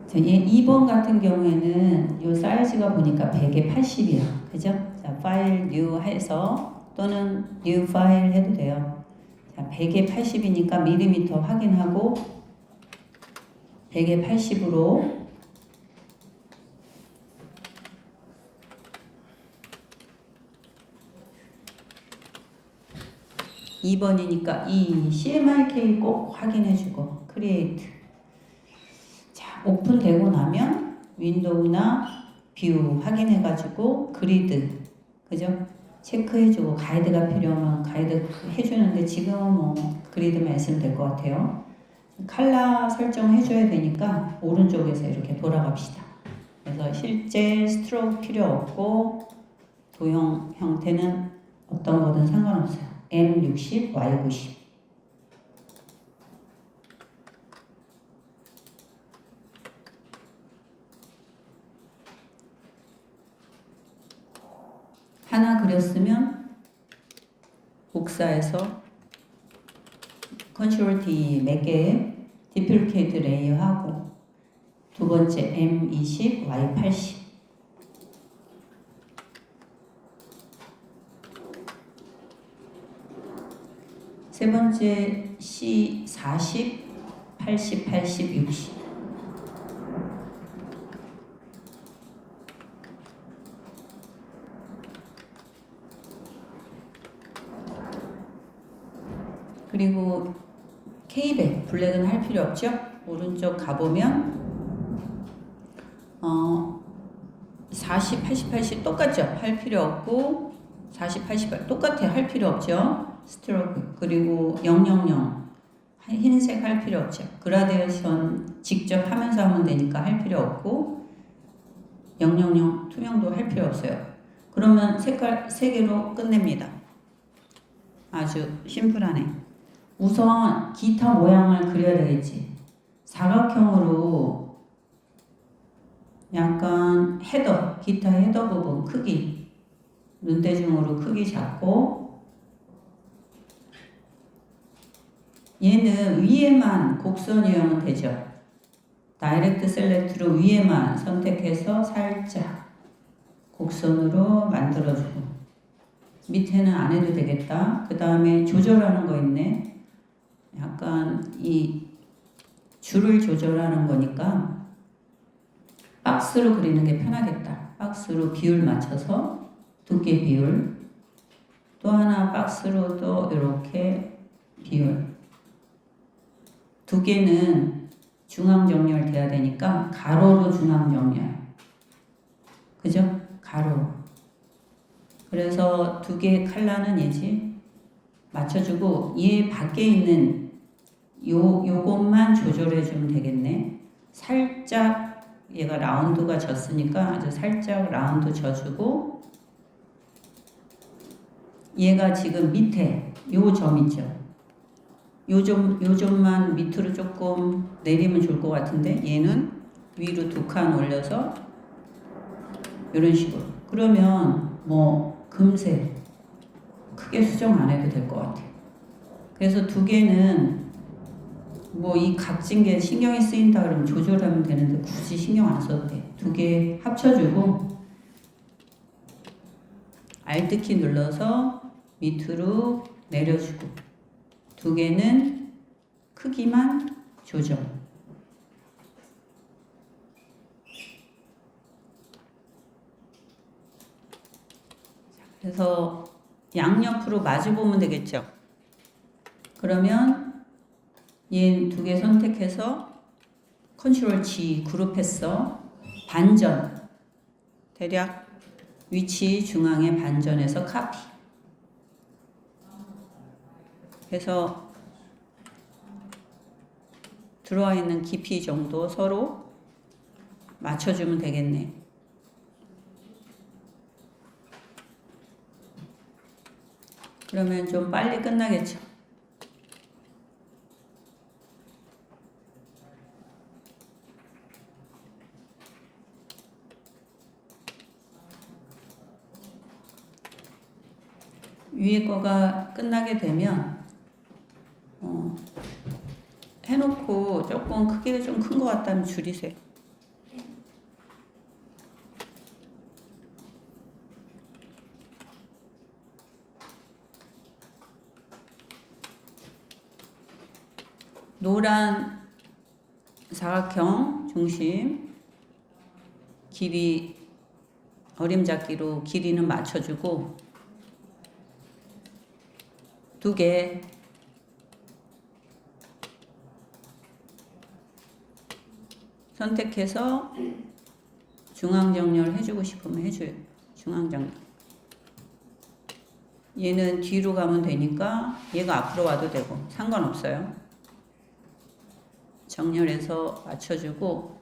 자, 얘 2번 같은 경우에는 요 사이즈가 보니까 100에 80이야. 그죠? 자, 파일 new 해서 또는 new 파일 해도 돼요. 자, 100에 80이니까 밀리미터 확인하고 100에 80으로 2번이니까 이 CMYK 꼭 확인해주고 create. 자, 오픈되고 나면 윈도우나 뷰 확인해가지고 그리드, 그죠? 체크해주고 가이드가 필요하면 가이드 해주는데 지금은 뭐 그리드만 있으면 될 것 같아요. 컬러 설정해줘야 되니까 오른쪽에서 이렇게 돌아갑시다. 그래서 실제 스트로크 필요 없고 도형 형태는 어떤 거든 상관없어요. M60, Y90. 하나 그렸으면 복사해서 컨트롤 D 몇 개에 디플리케이트 레이어 하고 두 번째 M20, Y80. 세 번째 C40, 80, 80, 60. 그리고 K백, 블랙은 할 필요 없죠? 오른쪽 가보면 40, 80, 80 똑같죠? 할 필요 없고 40, 80 똑같아. 할 필요 없죠? 스트로크. 그리고 000 흰색 할 필요 없죠. 그라데이션 직접 하면서 하면 되니까 할 필요 없고 000 투명도 할 필요 없어요. 그러면 색깔 3개로 끝냅니다. 아주 심플하네. 우선 기타 모양을 그려야 되겠지. 사각형으로 약간 헤더, 기타 헤더 부분 크기 눈대중으로 크기 잡고 얘는 위에만 곡선 유형은 되죠. 다이렉트 셀렉트로 위에만 선택해서 살짝 곡선으로 만들어주고 밑에는 안 해도 되겠다. 그 다음에 조절하는 거 있네. 약간 이 줄을 조절하는 거니까 박스로 그리는 게 편하겠다. 박스로 비율 맞춰서 두께 비율. 또 하나 박스로도 이렇게 비율. 두 개는 중앙 정렬 돼야 되니까 가로로 중앙 정렬. 그죠? 가로. 그래서 두 개의 컬러는 얘지. 맞춰주고 얘 밖에 있는 요것만 조절해 주면 되겠네. 살짝 얘가 라운드가 졌으니까 아주 살짝 라운드 져주고 얘가 지금 밑에 요 점 있죠. 요 점만 밑으로 조금 내리면 좋을 것 같은데 얘는 위로 2칸 올려서 이런 식으로. 그러면 뭐 금세 크게 수정 안 해도 될 것 같아. 그래서 두 개는 뭐 이 각진 게 신경이 쓰인다 그러면 조절하면 되는데 굳이 신경 안 써도 돼. 두 개 합쳐주고 Alt키 눌러서 밑으로 내려주고 두 개는 크기만 조정. 그래서 양옆으로 마주 보면 되겠죠. 그러면 얘 두 개 선택해서 컨트롤 G 그룹했어. 반전. 대략 위치 중앙에 반전해서 카피. 그래서 들어와 있는 깊이 정도 서로 맞춰주면 되겠네. 그러면 좀 빨리 끝나겠죠. 위에 거가 끝나게 되면 해놓고 조금 크기가 좀 큰 것 같다면 줄이세요. 노란 사각형 중심 길이 어림잡기로 길이는 맞춰주고 2개 선택해서 중앙정렬 해주고 싶으면 해줘요. 중앙정렬. 얘는 뒤로 가면 되니까 얘가 앞으로 와도 되고 상관없어요. 정렬해서 맞춰주고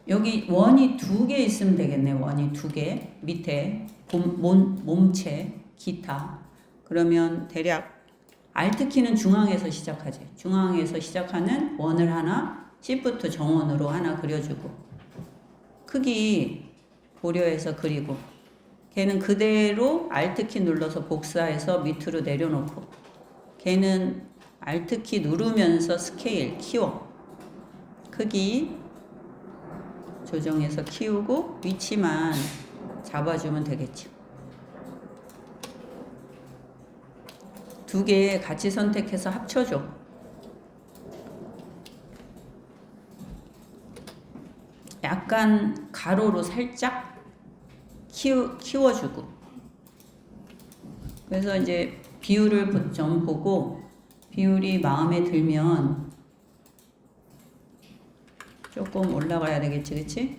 여기 원이 2개 있으면 되겠네. 원이 2개 밑에 몸체 기타. 그러면 대략 Alt키는 중앙에서 시작하지. 중앙에서 시작하는 원을 하나 Shift 정원으로 하나 그려주고 크기 고려해서 그리고 걔는 그대로 Alt키 눌러서 복사해서 밑으로 내려놓고 걔는 Alt키 누르면서 스케일 키워 크기 조정해서 키우고 위치만 잡아주면 되겠죠. 2개 같이 선택해서 합쳐줘. 약간 가로로 살짝 키워주고 그래서 이제 비율을 좀 보고 비율이 마음에 들면 조금 올라가야 되겠지, 그치?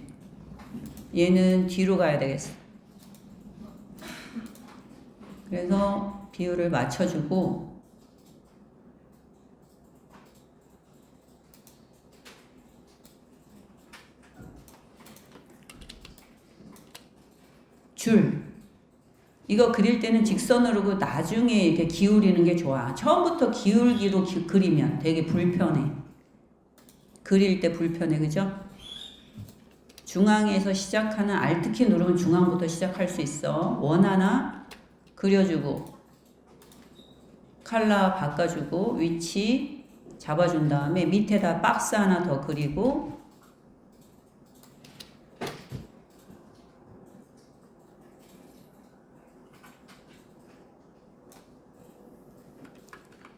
얘는 뒤로 가야 되겠어. 그래서 비율을 맞춰주고 줄 이거 그릴 때는 직선으로 그 나중에 이렇게 기울이는 게 좋아. 처음부터 기울기로 그리면 되게 불편해. 그릴 때 불편해, 그죠? 중앙에서 시작하는 Alt키 누르면 중앙부터 시작할 수 있어. 원 하나 그려주고 컬러 바꿔주고 위치 잡아준 다음에 밑에다 박스 하나 더 그리고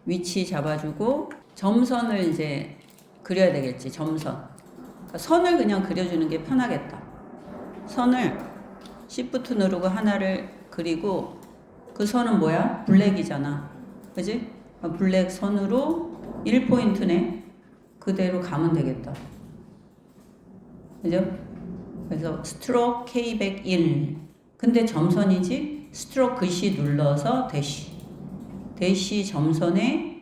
위치 잡아주고 점선을 이제 그려야 되겠지. 점선. 그러니까 선을 그냥 그려주는 게 편하겠다. 선을 Shift 누르고 하나를 그리고 그 선은 뭐야? 블랙이잖아. 그지? 블랙 선으로 1포인트네. 그대로 가면 되겠다. 그죠? 그래서 스트로크 K101. 근데 점선이지? 스트로크 글씨 눌러서 대시. 대시 점선에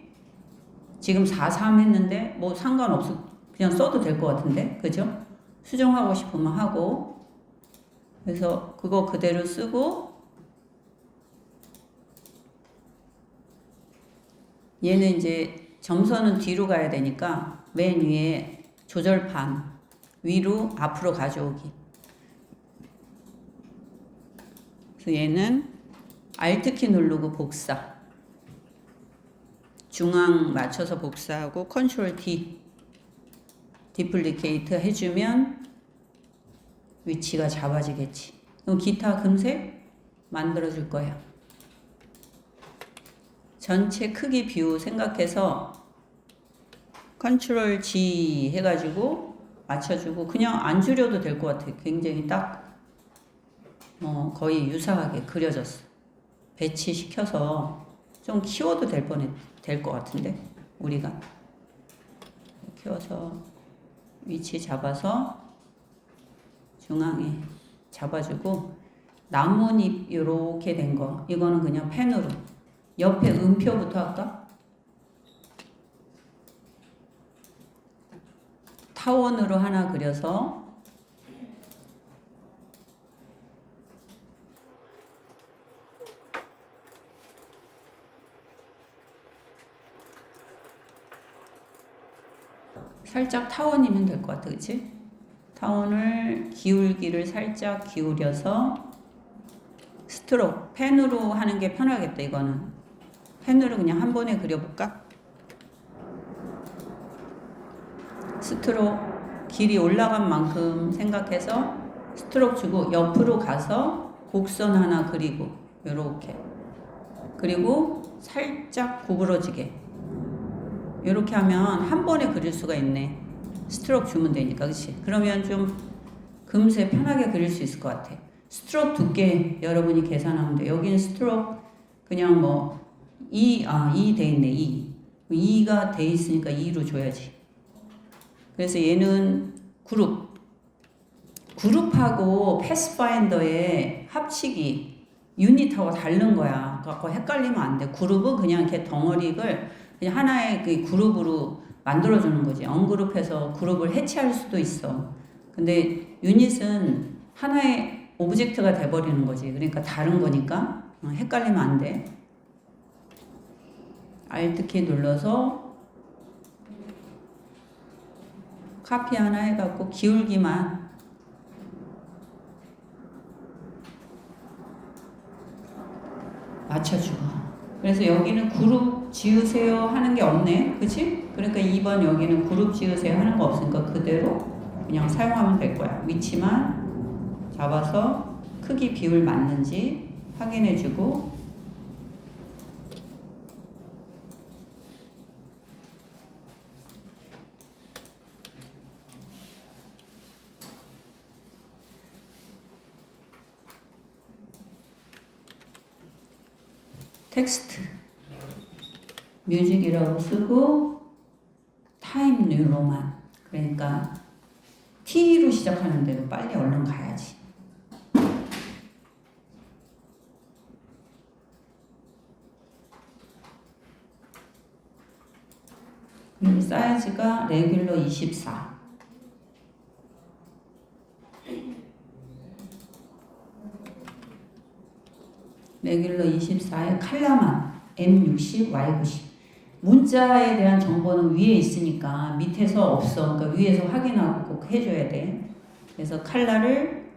지금 43 했는데 뭐 상관없어. 그냥 써도 될 것 같은데. 그죠? 수정하고 싶으면 하고. 그래서 그거 그대로 쓰고 얘는 이제 점선은 뒤로 가야 되니까 맨 위에 조절판 위로 앞으로 가져오기. 그래서 얘는 Alt키 누르고 복사. 중앙 맞춰서 복사하고 컨트롤 D 디플리케이트 해주면 위치가 잡아지겠지. 그럼 기타 금색 만들어줄 거야. 전체 크기 뷰 생각해서 컨트롤 G 해가지고 맞춰주고 그냥 안 줄여도 될 것 같아. 굉장히 딱 거의 유사하게 그려졌어. 배치시켜서 좀 키워도 될 것 같은데 우리가 키워서 위치 잡아서 중앙에 잡아주고 나뭇잎 이렇게 된 거 이거는 그냥 펜으로 옆에 음표부터 할까? 타원으로 하나 그려서 살짝 타원이면 될 것 같아, 그치? 타원을 기울기를 살짝 기울여서 스트로크 펜으로 하는 게 편하겠다. 이거는 펜으로 그냥 한 번에 그려볼까? 스트로크 길이 올라간 만큼 생각해서 스트로크 주고 옆으로 가서 곡선 하나 그리고 요렇게 그리고 살짝 구부러지게 이렇게 하면 한 번에 그릴 수가 있네. 스트로크 주면 되니까, 그치? 그러면 좀 금세 편하게 그릴 수 있을 것 같아. 스트로크 두께 여러분이 계산하면 돼. 여기는 스트로크 그냥 뭐 2 돼 있네. 2가 돼 있으니까 2로 줘야지. 그래서 얘는 그룹하고 패스파인더의 합치기 유닛하고 다른 거야. 그래서 헷갈리면 안 돼. 그룹은 그냥 이렇게 덩어리를 그냥 하나의 그 그룹으로 만들어주는 거지. 언그룹해서 그룹을 해체할 수도 있어. 근데 유닛은 하나의 오브젝트가 돼버리는 거지. 그러니까 다른 거니까 헷갈리면 안 돼. Alt키 눌러서 카피 하나 해갖고 기울기만 맞춰주고. 그래서 여기는 그룹 지으세요 하는 게 없네. 그치? 그러니까 2번 여기는 그룹 지으세요 하는 거 없으니까 그대로 그냥 사용하면 될 거야. 위치만 잡아서 크기 비율 맞는지 확인해주고. 텍스트 뮤직이라고 쓰고 타임 뉴로만, 그러니까 T로 시작하는 대로 빨리 얼른 가야지. 그리고 사이즈가 레귤러 24. 레귤러 24에 칼라만 M60, Y90. 문자에 대한 정보는 위에 있으니까 밑에서 없어. 그러니까 위에서 확인하고 꼭 해줘야 돼. 그래서 칼라를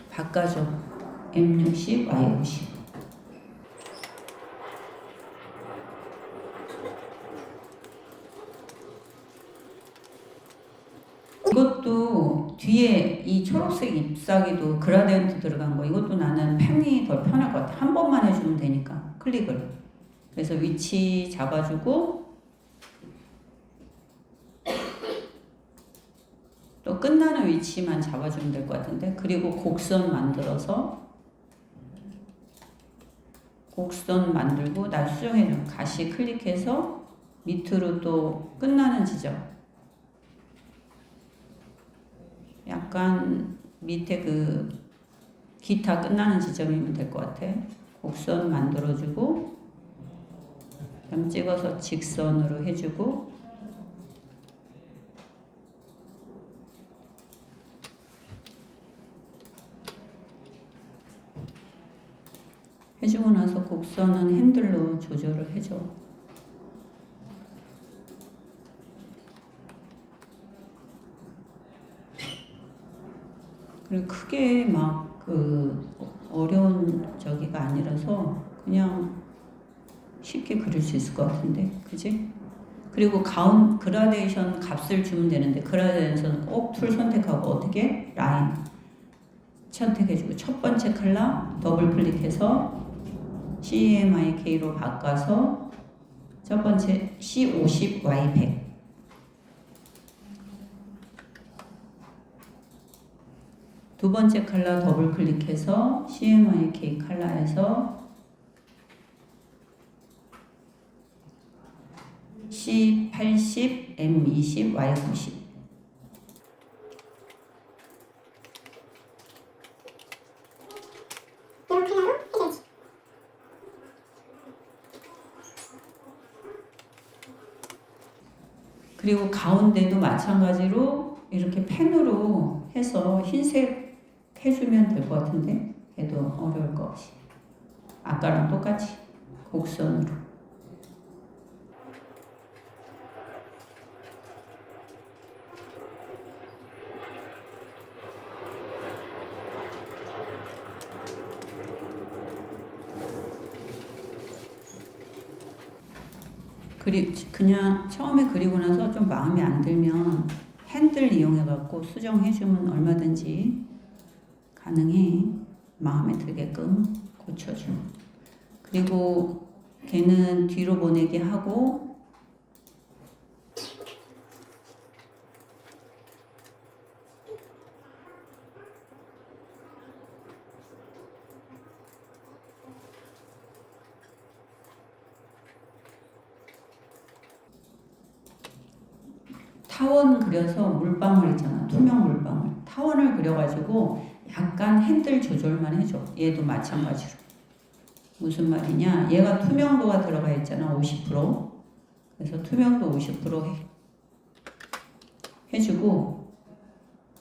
바꿔줘. M60, Y90. 이것도 뒤에 이 초록색 잎사귀도 그라디언트 들어간 거, 이것도 나는 펜이 더 편할 것 같아. 한 번만 해주면 되니까 클릭을. 그래서 위치 잡아주고 또 끝나는 위치만 잡아주면 될 것 같은데. 그리고 곡선 만들어서 곡선 만들고 나 수정해줘. 가시 클릭해서 밑으로 또 끝나는 지점, 약간 밑에 그 기타 끝나는 지점이면 될 것 같아. 곡선 만들어주고 점 찍어서 직선으로 해주고 해주고 나서 곡선은 핸들로 조절을 해줘. 그리고 크게 막 그 어려운 저기가 아니라서 그냥 쉽게 그릴 수 있을 것 같은데, 그지? 그리고 그라데이션 값을 주면 되는데, 그라데이션 꼭 툴 선택하고 어떻게 라인 선택해주고 첫 번째 컬러 더블 클릭해서 CMYK로 바꿔서 첫 번째 C50, Y100. 두 번째 컬러 더블 클릭해서 CMYK 컬러에서 C80, M20, Y90. 그리고 가운데도 마찬가지로 이렇게 펜으로 해서 흰색 해주면 될 것 같은데, 걔도 어려울 거 없이 아까랑 똑같이 곡선으로. 그냥 처음에 그리고 나서 좀 마음에 안 들면 핸들 이용해갖고 수정해주면 얼마든지 가능해. 마음에 들게끔 고쳐줘. 그리고 걔는 뒤로 보내기 하고 타원 그려서 물방울 있잖아. 투명 물방울. 타원을 그려가지고 약간 핸들 조절만 해줘. 얘도 마찬가지로. 무슨 말이냐? 얘가 투명도가 들어가 있잖아. 50%. 그래서 투명도 50% 해주고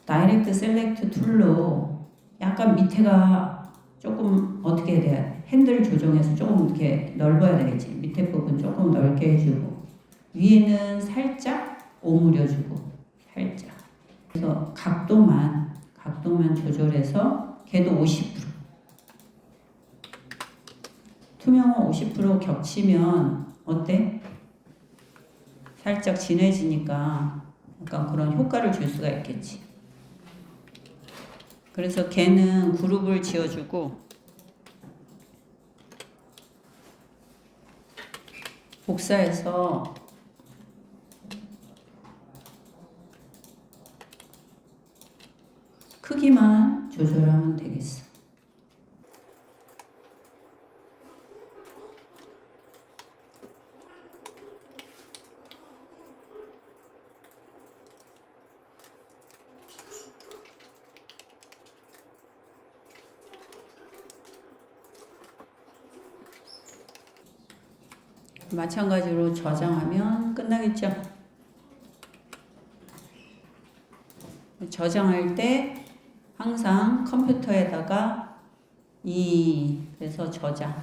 다이렉트 셀렉트 툴로 약간 밑에가 조금 어떻게 해야 돼? 핸들 조정해서 조금 이렇게 넓어야 되겠지. 밑에 부분 조금 넓게 해주고 위에는 살짝 오므려주고 살짝. 그래서 각도만 조절해서 걔도 50%. 투명은 50% 겹치면 어때? 살짝 진해지니까 약간 그런 효과를 줄 수가 있겠지. 그래서 걔는 그룹을 지어주고 복사해서 크기만 조절하면 되겠어. 마찬가지로 저장하면 끝나겠죠. 저장할 때 항상 컴퓨터에다가 그래서 저장